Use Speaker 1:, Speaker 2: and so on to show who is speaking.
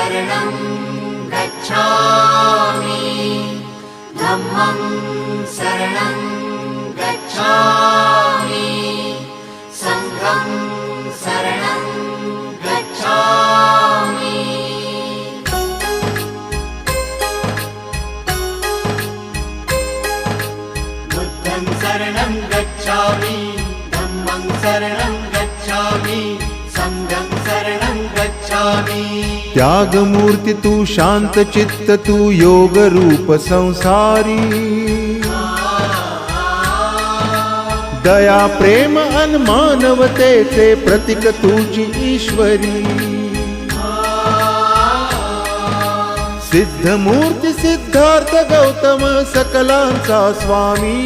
Speaker 1: शरणं गच्छामि धम्मं शरणं गच्छामि संघं शरणं गच्छामि बुद्धं शरणं गच्छामि धम्मं शरणं गच्छामि संघं शरणं गच्छामि।
Speaker 2: त्यागमूर्ती तू शांत चित्त तू योग रूप संसारी दया प्रेम अन मानवतेचे प्रतीक तुझी ईश्वरी सिद्धमूर्ती सिद्धार्थ गौतम सकलांचा स्वामी